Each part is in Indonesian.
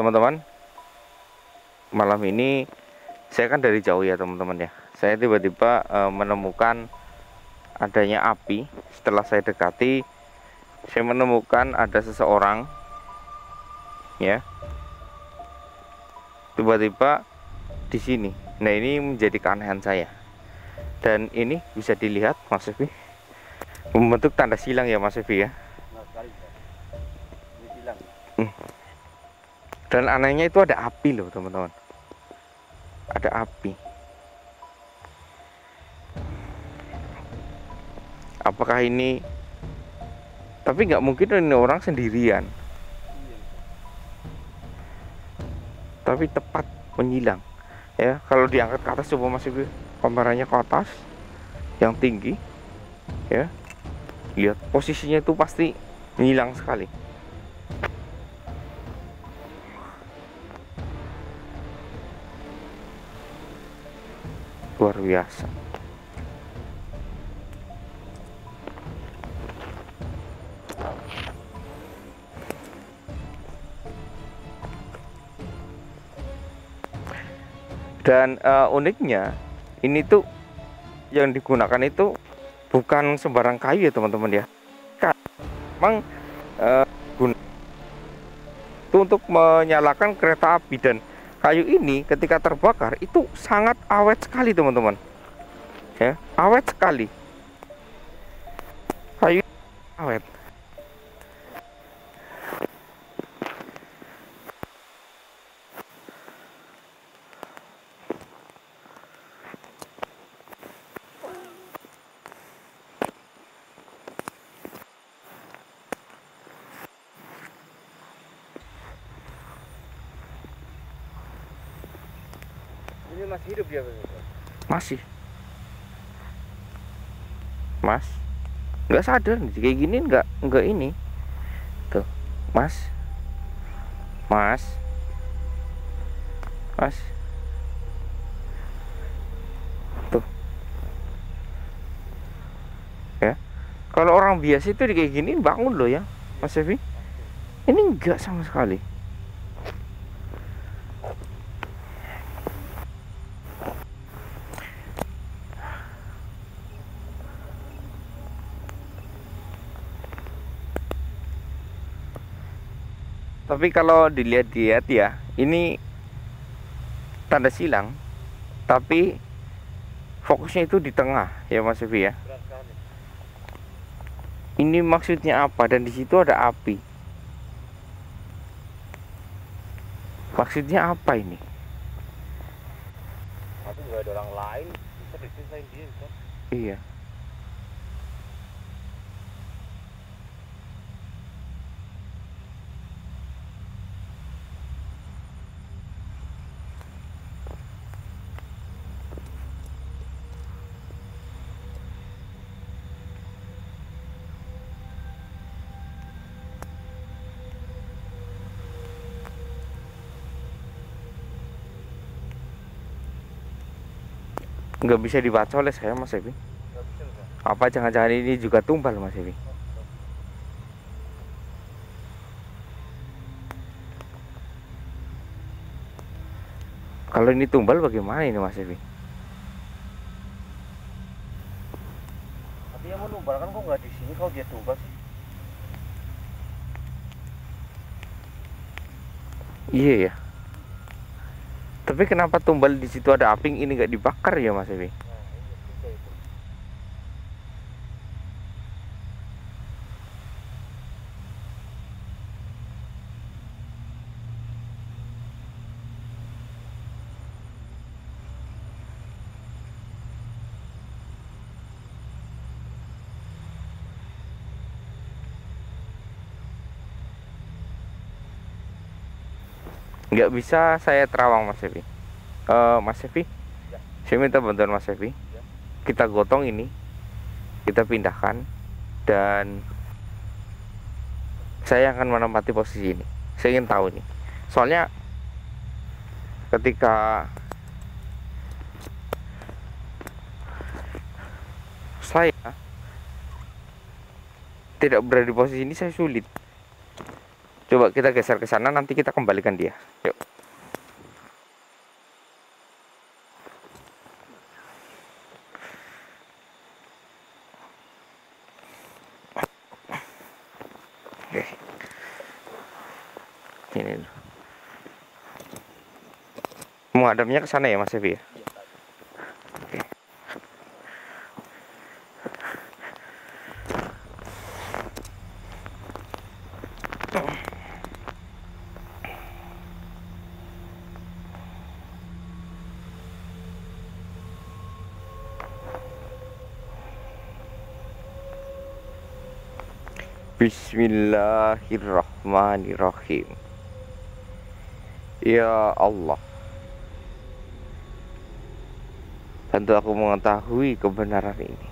teman-teman, malam ini saya kan dari jauh ya teman-teman ya. Saya tiba-tiba menemukan adanya api. Setelah saya dekati, saya menemukan ada seseorang ya, tiba-tiba di sini. Nah, ini menjadi keanehan saya. Dan ini bisa dilihat Mas Evi, membentuk tanda silang ya Mas Evi ya. Dan anehnya itu ada api loh teman-teman. Ada api. Apakah ini? Tapi nggak mungkin ini orang sendirian. Tapi tepat menyilang. Ya, kalau diangkat ke atas, coba Mas Evi, kameranya ke atas yang tinggi. Ya, lihat posisinya itu pasti menyilang sekali. Luar biasa. Dan uniknya ini tuh yang digunakan itu bukan sembarang kayu ya teman-teman ya. Memang guna itu untuk menyalakan kereta api, dan kayu ini ketika terbakar itu sangat awet sekali teman-teman. Ya, awet sekali. Kayu awet. Ini masih hidup ya? Masih. Mas, nggak sadar nih kayak gini, nggak ini. Tuh, Mas. Mas. Mas. Tuh. Ya. Kalau orang biasa itu kayak gini bangun loh ya, Mas Evi. Ini enggak sama sekali. Tapi kalau dilihat-lihat ya, ini tanda silang, tapi fokusnya itu di tengah ya Mas Evi ya. Ini maksudnya apa? Dan di situ ada api. Maksudnya apa ini? Tapi nggak ada orang lain, bisa dipisahin dia kan? Iya. Nggak bisa dibaca oleh saya Mas Evi. Nggak bisa kan? Apa jangan-jangan ini juga tumbal Mas Evi? Kalau ini tumbal bagaimana ini Mas Evi? Tapi yang mau numbal kan kok nggak di sini, kalau dia tumbal sih? Iya ya. Tapi kenapa tumbal di situ ada api, ini nggak dibakar ya Mas Evi? Nah, iya juga itu. Nggak bisa saya terawang Mas Evi. Mas Evi, Ya. saya minta bantuan Mas Evi. Ya. Kita gotong ini, kita pindahkan, dan saya akan menempati posisi ini. Saya ingin tahu nih. Soalnya ketika saya tidak berada di posisi ini, saya sulit. Coba kita geser ke sana, nanti kita kembalikan dia. Yuk. Oke. Ini dulu. Menghadapnya ke sana ya Mas Evi ya? Oke. Bismillahirrahmanirrahim. Ya Allah, bantu aku mengetahui kebenaran ini,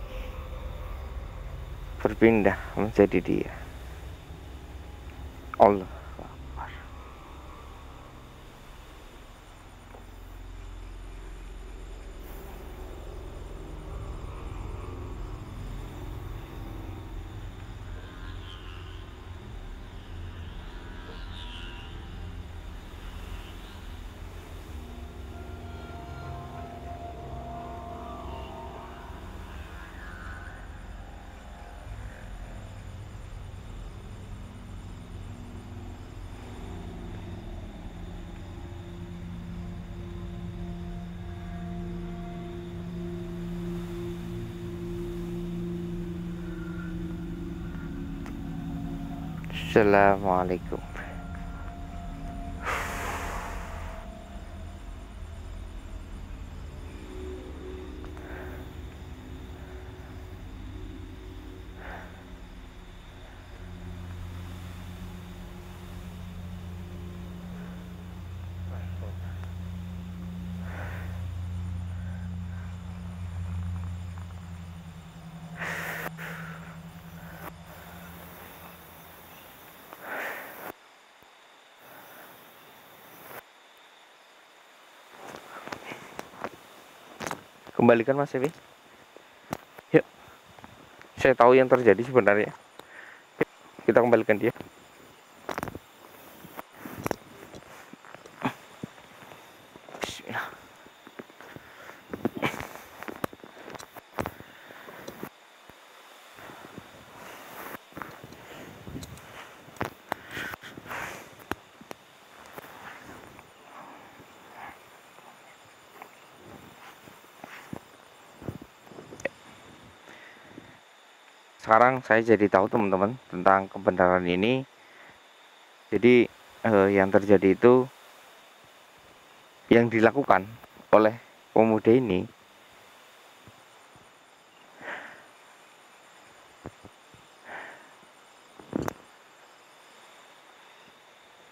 berpindah menjadi dia. Allah Akbar. Assalamualaikum. Kembalikan Mas Evi. Yuk. Saya tahu yang terjadi sebenarnya. Kita kembalikan dia. Bismillah. Sekarang saya jadi tahu teman-teman tentang kebenaran ini. Jadi yang terjadi itu, yang dilakukan oleh pemuda ini,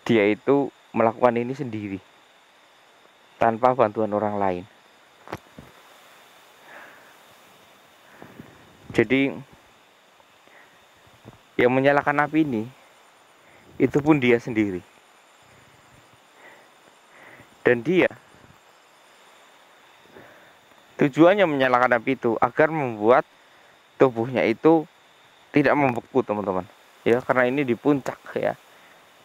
dia itu melakukan ini sendiri tanpa bantuan orang lain. Jadi yang menyalakan api ini itu pun dia sendiri. Dan dia tujuannya menyalakan api itu agar membuat tubuhnya itu tidak membeku teman-teman. Ya, karena ini di puncak ya.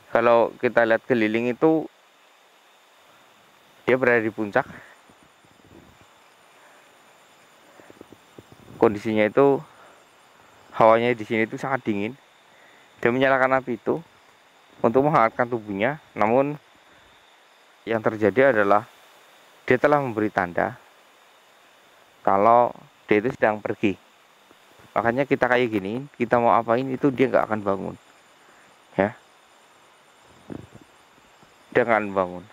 Kalau kita lihat keliling itu dia berada di puncak. Kondisinya itu hawanya di sini itu sangat dingin. Dia menyalakan api itu untuk menghangatkan tubuhnya. Namun yang terjadi adalah dia telah memberi tanda kalau dia itu sedang pergi. Makanya kita kayak gini, kita mau apain itu dia nggak akan bangun. Ya, dia nggak akan bangun.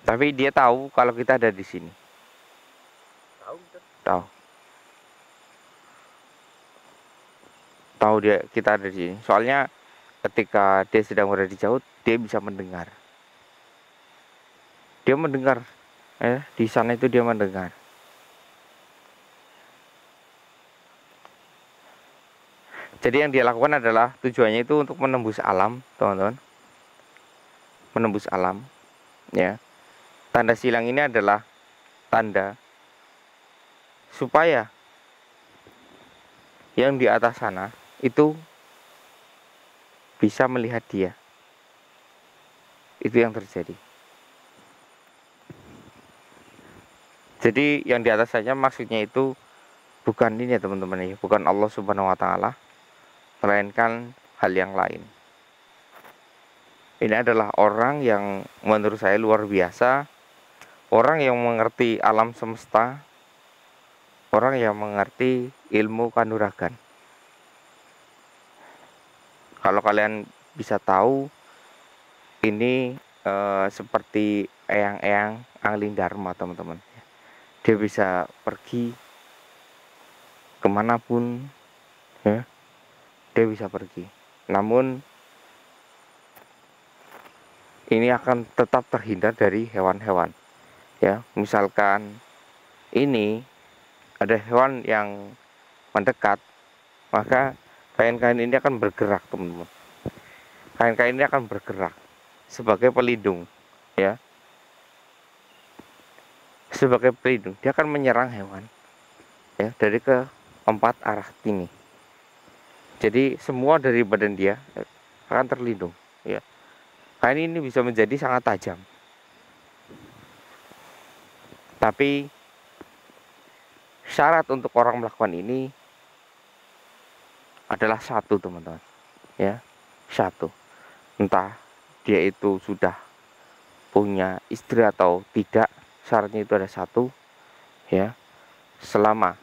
Tapi dia tahu kalau kita ada di sini. Tahu. Tahu dia kita ada di sini. Soalnya ketika dia sedang berada di jauh, dia bisa mendengar. Dia mendengar. Di sana itu dia mendengar. Jadi yang dia lakukan adalah tujuannya itu untuk menembus alam, teman-teman. Menembus alam, ya. Tanda silang ini adalah tanda supaya yang di atas sana itu bisa melihat dia. Itu yang terjadi. Jadi yang di atas saja maksudnya itu bukan ini ya teman-teman ya, bukan Allah Subhanahu wa taala, melainkan hal yang lain. Ini adalah orang yang menurut saya luar biasa, orang yang mengerti alam semesta, orang yang mengerti ilmu kanuragan. Kalau kalian bisa tahu, ini seperti eyang-eyang angling dharma teman-teman. Dia bisa pergi kemanapun, ya, dia bisa pergi. Namun ini akan tetap terhindar dari hewan-hewan. Ya, misalkan ini ada hewan yang mendekat, maka kain-kain ini akan bergerak teman-teman. Kain-kain ini akan bergerak sebagai pelindung, ya, sebagai pelindung. Dia akan menyerang hewan, ya, dari keempat arah ini. Jadi semua dari badan dia akan terlindung, ya. Kain ini bisa menjadi sangat tajam, tapi syarat untuk orang melakukan ini adalah satu teman-teman, ya, satu. Entah dia itu sudah punya istri atau tidak, syaratnya itu ada satu, ya. Selama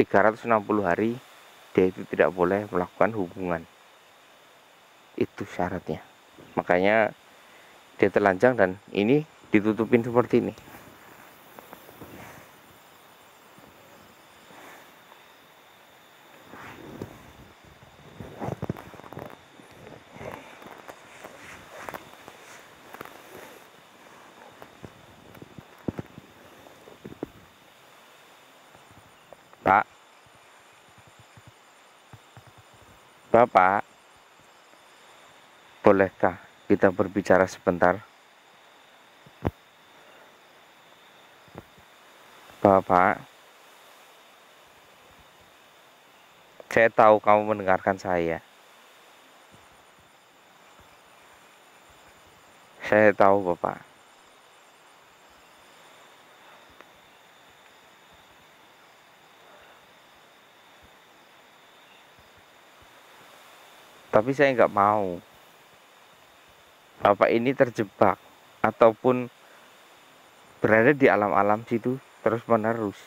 360 hari dia itu tidak boleh melakukan hubungan. Itu syaratnya. Makanya dia telanjang dan ini ditutupin seperti ini. Pak, Bapak, bolehkah kita berbicara sebentar? Bapak, saya tahu kamu mendengarkan saya. Saya tahu, Bapak. Tapi saya nggak mau Bapak ini terjebak ataupun berada di alam-alam situ terus menerus.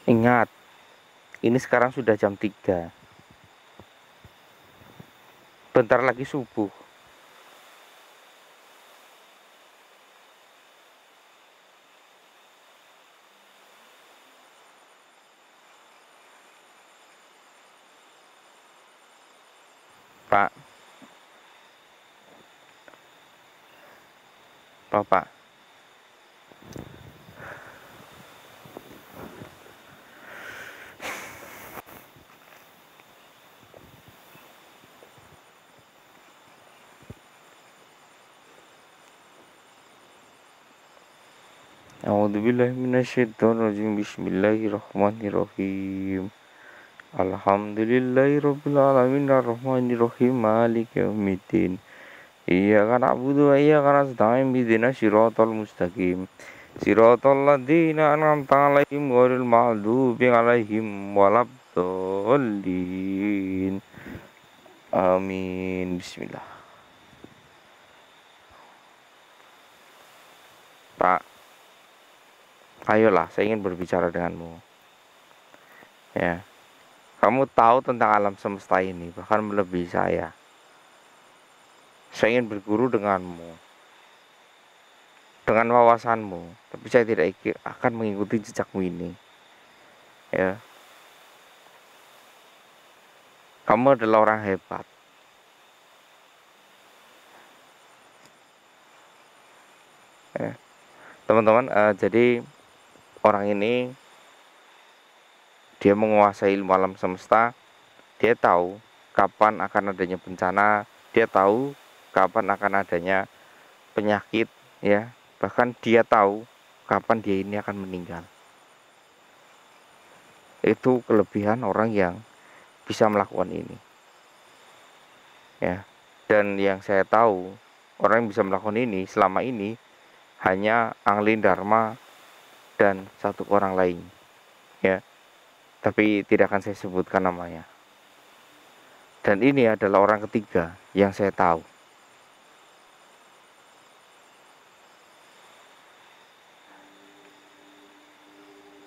Ingat, ini sekarang sudah jam 3. Bentar lagi subuh. Pak, Bapak, A'udzubillahi minasyaitonirrajim. Bismillahirrahmanirrahim. Alhamdulillahirabbil alamin arrahmanirrahim maliki yaumiddin. Iyyaka na'budu wa iyyaka nasta'in ihdinas siratal mustaqim. Siratal ladzina an'amta 'alaihim ghairil maghdubi 'alaihim waladdallin. Amin. Bismillah. Pak, ayolah, saya ingin berbicara denganmu. Ya, kamu tahu tentang alam semesta ini, bahkan melebihi saya. Saya ingin berguru denganmu, dengan wawasanmu, tapi saya tidak akan mengikuti jejakmu ini. Ya, kamu adalah orang hebat. Ya, teman-teman, jadi orang ini dia menguasai ilmu alam semesta. Dia tahu kapan akan adanya bencana, dia tahu kapan akan adanya penyakit, ya. Bahkan dia tahu kapan dia ini akan meninggal. Itu kelebihan orang yang bisa melakukan ini. Ya. Dan yang saya tahu, orang yang bisa melakukan ini selama ini hanya Anglin Dharma dan satu orang lain. Ya. Tapi tidak akan saya sebutkan namanya. Dan ini adalah orang ketiga yang saya tahu.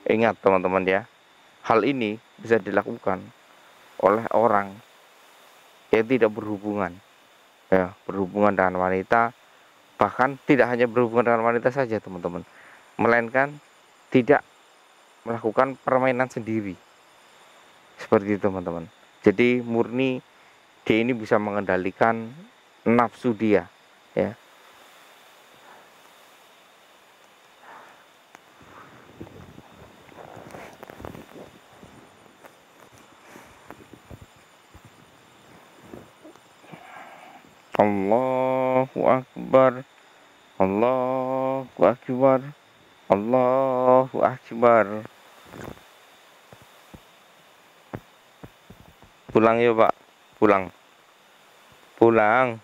Ingat teman-teman ya, hal ini bisa dilakukan oleh orang yang tidak berhubungan, ya, berhubungan dengan wanita, bahkan tidak hanya berhubungan dengan wanita saja teman-teman, melainkan tidak melakukan permainan sendiri, seperti itu teman-teman. Jadi murni dia ini bisa mengendalikan nafsu dia, ya. Allahu Akbar, Allahu Akbar, Allahu Akbar. Pulang yuk Pak, pulang, pulang.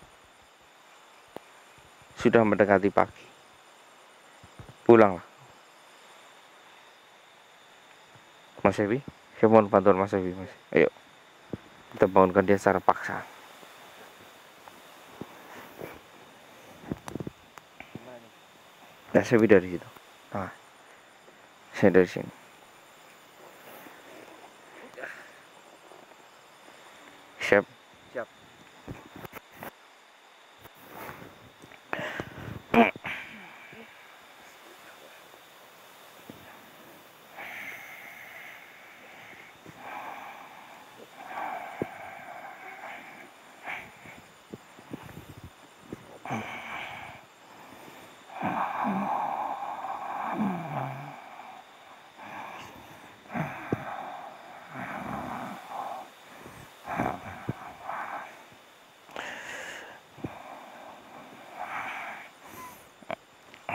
Sudah mendekati pagi, pulanglah. Mas Evi, saya mohon bantuan Mas Evi, Mas. Ayo, kita bangunkan dia secara paksa. Nah, saya dari situ. Nah, saya dari sini. Siap. Siap.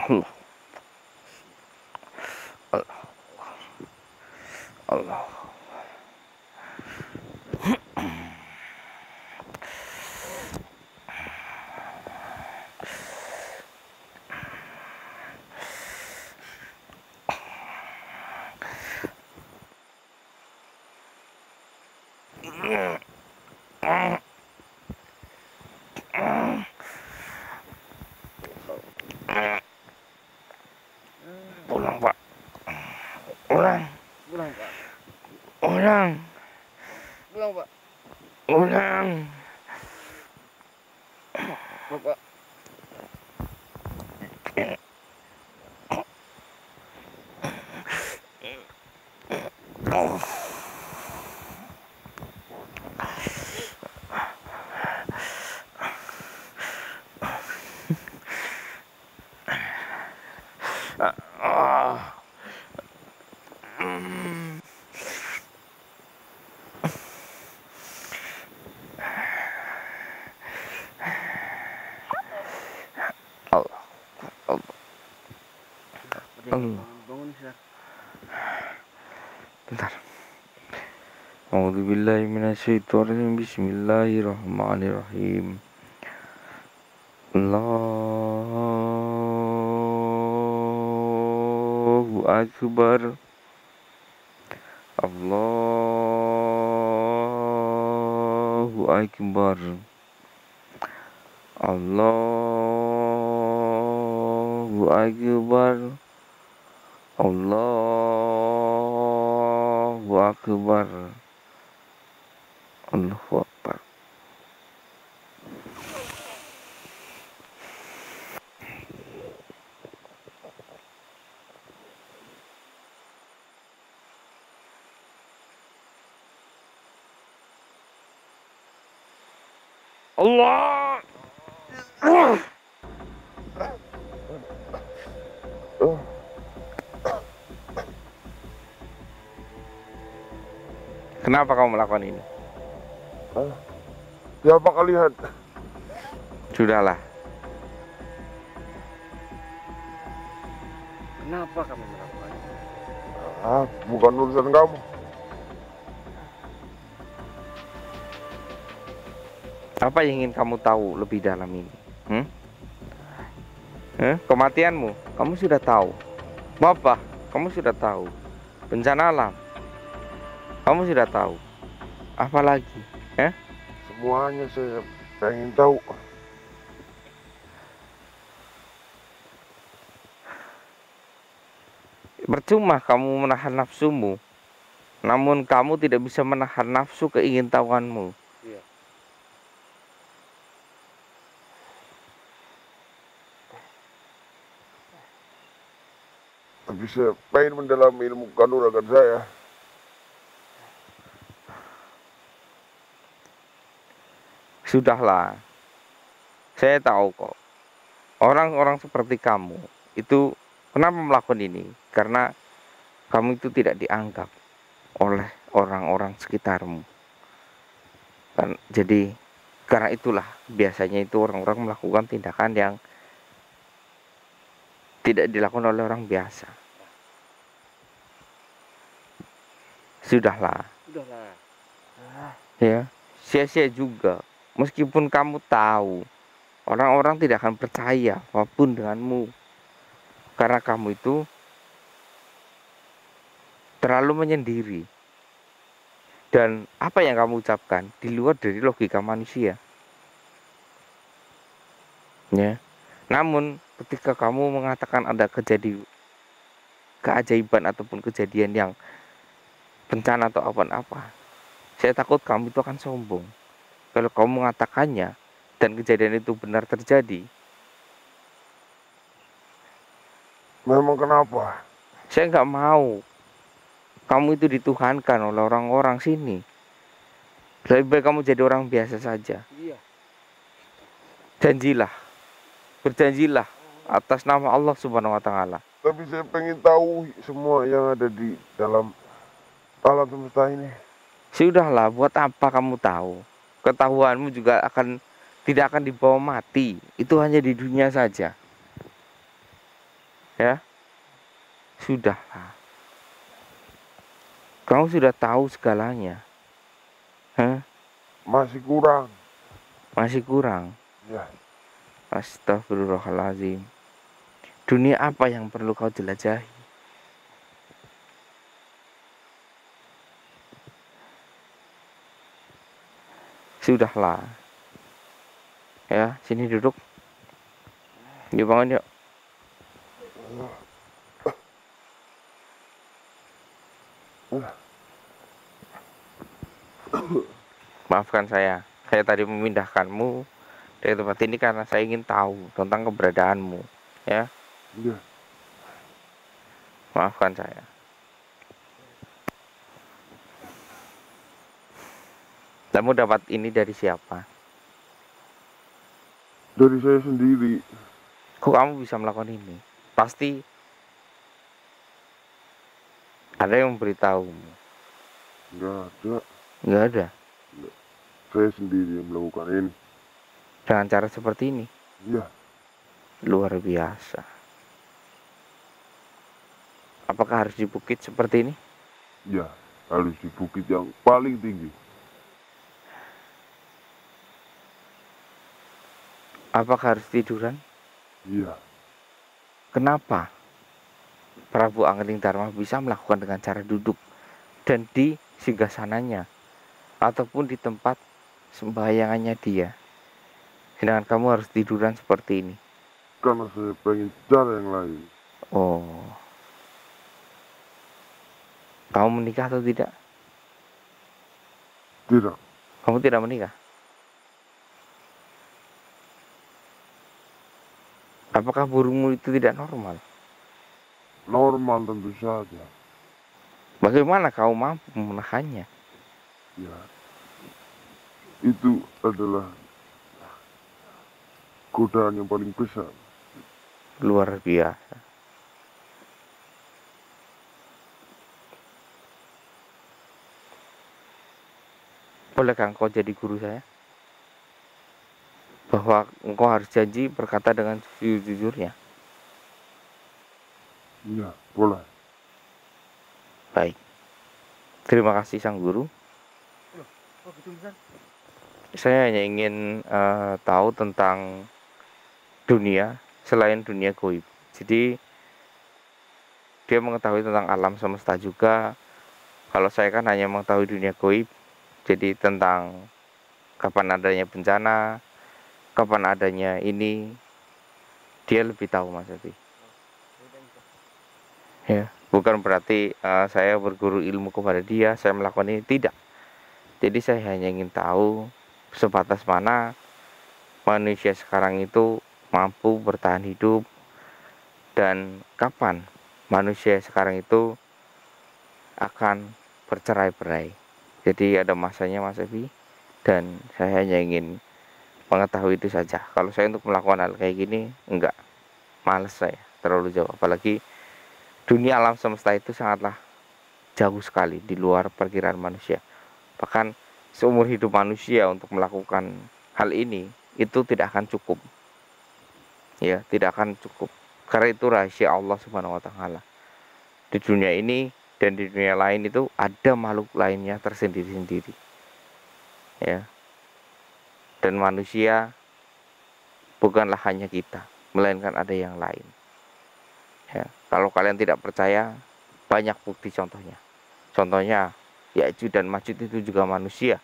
Allah, Allah. Pulang Pak, pulang, Pulang, Pak. pulang, Pulang, Pak. pulang. Bapak. Oh. Allah, Allah, Allah. Bangun, Sir. Bentar. A'udzubillahi minasyaitonirrajim. Bismillahirrahmanirrahim. Allahu Akbar. Allahu Akbar. Allahu Akbar. Allahu Akbar. Allahu Akbar. Allah. Kenapa kamu melakukan ini? Siapa kalian? Sudahlah. Kenapa kamu melakukannya? Bukan urusan kamu. Apa yang ingin kamu tahu lebih dalam ini? Kematianmu, kamu sudah tahu. Wabah, kamu sudah tahu. Bencana alam, kamu sudah tahu. Apa lagi? Semuanya saya pengen tahu. Percuma kamu menahan nafsumu, namun kamu tidak bisa menahan nafsu keingintahuanmu. Iya. Tapi saya pengen mendalami ilmu kanuragan saya. Sudahlah, saya tahu kok. Orang-orang seperti kamu itu kenapa melakukan ini? Karena kamu itu tidak dianggap oleh orang-orang sekitarmu. Jadi karena itulah biasanya itu orang-orang melakukan tindakan yang tidak dilakukan oleh orang biasa. Sudahlah. Ya, sia-sia juga. Meskipun kamu tahu orang-orang tidak akan percaya apapun denganmu, karena kamu itu terlalu menyendiri. Dan apa yang kamu ucapkan di luar dari logika manusia. Ya. Namun ketika kamu mengatakan ada keajaiban ataupun kejadian yang bencana atau apa-apa, saya takut kamu itu akan sombong. Kalau kamu mengatakannya dan kejadian itu benar terjadi. Memang kenapa? Saya nggak mau kamu itu dituhankan oleh orang-orang sini. Lebih baik kamu jadi orang biasa saja. Iya. Berjanjilah atas nama Allah Subhanahu wa Ta'ala. Tapi saya pengen tahu semua yang ada di dalam alam semesta ini. Sudahlah, buat apa kamu tahu? Ketahuanmu juga tidak akan dibawa mati. Itu hanya di dunia saja. Ya, sudahlah. Kamu sudah tahu segalanya. Masih kurang. Masih kurang. Ya. Astagfirullahaladzim. Dunia apa yang perlu kau jelajahi? Sudahlah. Ya, sini duduk. Yuk bangun yuk. Maafkan saya tadi memindahkanmu dari tempat ini karena saya ingin tahu tentang keberadaanmu. Ya. Iya. Maafkan saya. Kamu dapat ini dari siapa? Dari saya sendiri. Kok kamu bisa melakukan ini? Pasti ada yang memberitahu. Enggak ada. Enggak ada. Saya sendiri yang melakukan ini. Dengan cara seperti ini. Iya. Luar biasa. Apakah harus di bukit seperti ini? Iya, harus di bukit yang paling tinggi. Apakah harus tiduran? Iya. Kenapa Prabu Angling Dharma bisa melakukan dengan cara duduk dan di singgasananya ataupun di tempat sembahyangannya dia, sedangkan kamu harus tiduran seperti ini? Karena saya pengen cara yang lain. Oh, kamu menikah atau tidak? Tidak. Kamu tidak menikah? Apakah burungmu itu tidak normal? Normal tentu saja. Bagaimana kau mampu menahannya? Ya, itu adalah godaan yang paling besar. Luar biasa. Bolehkah engkau jadi guru saya? Bahwa engkau harus janji berkata dengan jujur-jujurnya. Iya, boleh. Baik. Terima kasih Sang Guru. Oh gitu Insan. Saya hanya ingin tahu tentang dunia selain dunia gaib. Jadi dia mengetahui tentang alam semesta juga. Kalau saya kan hanya mengetahui dunia gaib. Jadi tentang kapan adanya bencana, kapan adanya ini, dia lebih tahu Mas Evi. Ya, bukan berarti saya berguru ilmu kepada dia, saya melakukan ini, tidak. Jadi saya hanya ingin tahu sebatas mana manusia sekarang itu mampu bertahan hidup, dan kapan manusia sekarang itu akan bercerai-berai. Jadi ada masanya Mas Evi, dan saya hanya ingin mengetahui itu saja. Kalau saya untuk melakukan hal kayak gini, enggak, males saya, terlalu jauh. Apalagi dunia alam semesta itu sangatlah jauh sekali di luar perkiraan manusia. Bahkan seumur hidup manusia untuk melakukan hal ini itu tidak akan cukup. Ya, tidak akan cukup. Karena itu rahasia Allah Subhanahu wa taala. Di dunia ini dan di dunia lain itu ada makhluk lainnya tersendiri-sendiri. Ya. Dan manusia bukanlah hanya kita, melainkan ada yang lain. Ya, kalau kalian tidak percaya, banyak bukti contohnya. Contohnya, Ya'juj dan Ma'juj itu juga manusia.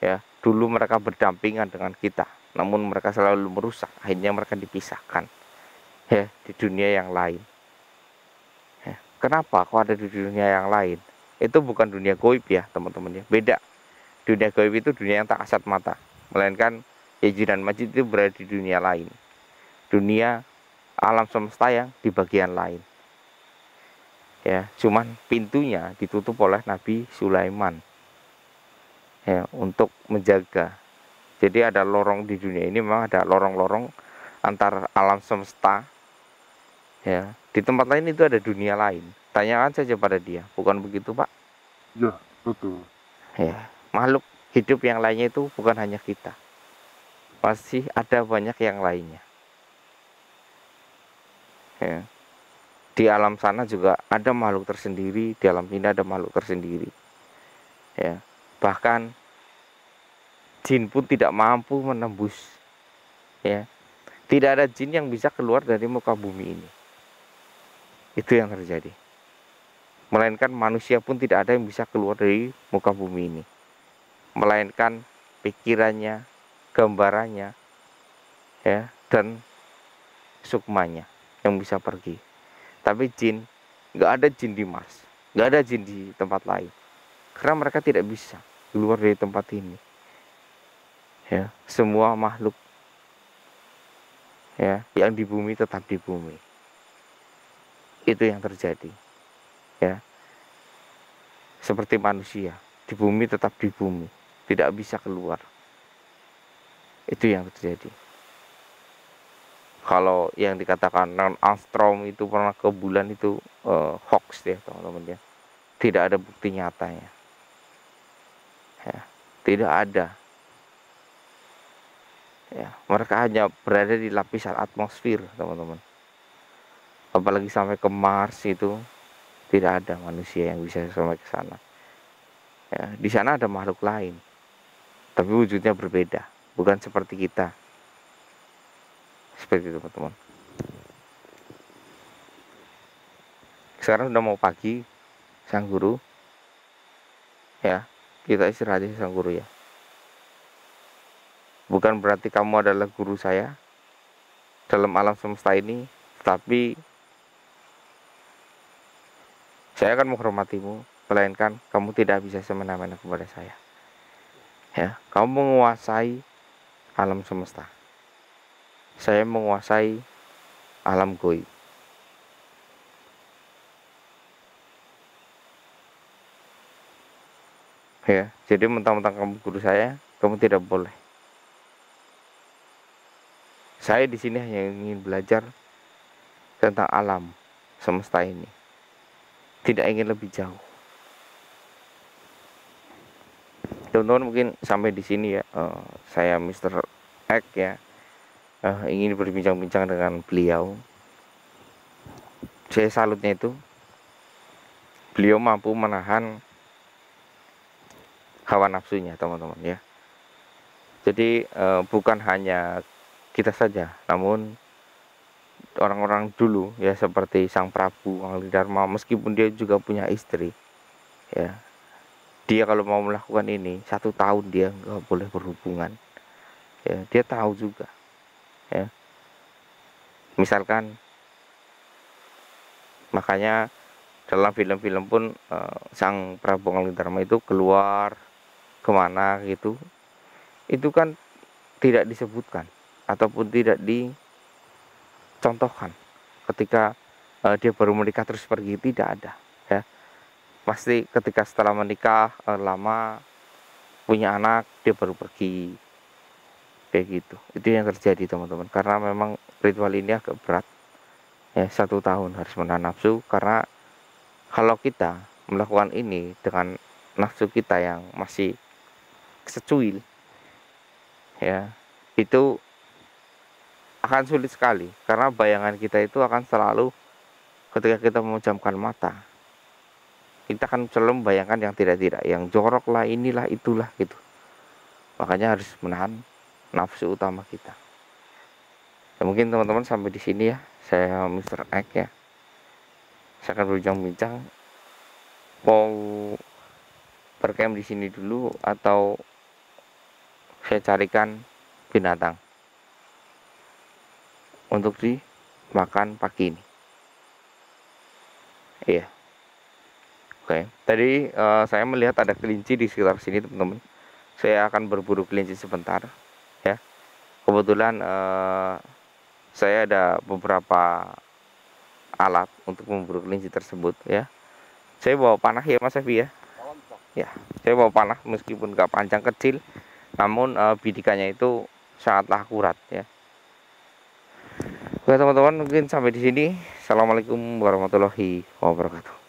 Ya, dulu mereka berdampingan dengan kita, namun mereka selalu merusak. Akhirnya mereka dipisahkan. Ya, di dunia yang lain. Ya, kenapa kok ada di dunia yang lain? Itu bukan dunia gaib ya, teman-teman ya. Beda. Dunia gaib itu dunia yang tak kasat mata, melainkan Ya'juj dan Ma'juj itu berada di dunia lain. Dunia alam semesta yang di bagian lain. Ya, cuman pintunya ditutup oleh Nabi Sulaiman. Ya, untuk menjaga. Jadi ada lorong di dunia ini, memang ada lorong-lorong antar alam semesta. Ya, di tempat lain itu ada dunia lain. Tanyakan saja pada dia, bukan begitu Pak? Ya, betul. Ya, makhluk hidup yang lainnya itu bukan hanya kita. Masih ada banyak yang lainnya. Ya. Di alam sana juga ada makhluk tersendiri, di alam sini ada makhluk tersendiri. Ya, bahkan jin pun tidak mampu menembus. Ya, tidak ada jin yang bisa keluar dari muka bumi ini. Itu yang terjadi. Melainkan manusia pun tidak ada yang bisa keluar dari muka bumi ini. Melainkan pikirannya, gambarannya, ya, dan sukmanya yang bisa pergi. Tapi jin, nggak ada jin di Mars, nggak ada jin di tempat lain, karena mereka tidak bisa keluar dari tempat ini. Ya, semua makhluk ya yang di bumi tetap di bumi. Itu yang terjadi. Ya, seperti manusia di bumi tetap di bumi, tidak bisa keluar. Itu yang terjadi. Kalau yang dikatakan non Armstrong itu pernah ke bulan itu hoax ya teman-teman ya. Tidak ada bukti nyatanya. Ya, tidak ada. Ya, mereka hanya berada di lapisan atmosfer teman-teman. Apalagi sampai ke Mars itu tidak ada manusia yang bisa sampai ke sana. Ya, di sana ada makhluk lain, tapi wujudnya berbeda, bukan seperti kita. Seperti itu teman-teman. Sekarang udah mau pagi, Sang Guru. Ya, kita istirahat aja Sang Guru ya. Bukan berarti kamu adalah guru saya dalam alam semesta ini, tapi saya akan menghormatimu, melainkan kamu tidak bisa semena-mena kepada saya. Ya, kamu menguasai alam semesta. Saya menguasai alam gaib. Ya, jadi mentang-mentang kamu guru saya, kamu tidak boleh. Saya di sini hanya ingin belajar tentang alam semesta ini. Tidak ingin lebih jauh. Teman-teman mungkin sampai di sini ya. Saya Mr. X ya. Ingin berbincang-bincang dengan beliau. saya salutnya itu beliau mampu menahan hawa nafsunya teman-teman ya. Jadi bukan hanya kita saja, namun orang-orang dulu ya, seperti Sang Prabu Anggadharma, meskipun dia juga punya istri ya, dia kalau mau melakukan ini 1 tahun dia nggak boleh berhubungan ya, dia tahu juga ya. Misalkan, makanya dalam film-film pun Sang Prabu Anggadharma itu keluar kemana gitu, itu kan tidak disebutkan ataupun tidak dicontohkan ketika dia baru menikah terus pergi, tidak ada ya. Pasti ketika setelah menikah lama, punya anak, dia baru pergi kayak gitu. Itu yang terjadi teman-teman, karena memang ritual ini agak berat ya. 1 tahun harus menahan nafsu, karena kalau kita melakukan ini dengan nafsu kita yang masih secuil ya, itu akan sulit sekali, karena bayangan kita itu akan selalu, ketika kita memejamkan mata, kita akan selalu membayangkan yang tidak-tidak, yang jorok lah, inilah itulah gitu. Makanya harus menahan nafsu utama kita ya. Mungkin teman-teman sampai di sini ya, saya Mr. X ya. Saya akan berbincang-bincang, mau berkem di sini dulu atau saya carikan binatang untuk dimakan pagi ini. Iya. Oke, tadi saya melihat ada kelinci di sekitar sini teman-teman. Saya akan berburu kelinci sebentar ya. Kebetulan saya ada beberapa alat untuk memburu kelinci tersebut ya. Saya bawa panah ya Mas Evi ya. Ya, saya bawa panah meskipun gak panjang, kecil, namun bidikannya itu sangatlah akurat ya. Oke teman-teman, mungkin sampai di sini. Assalamualaikum warahmatullahi wabarakatuh.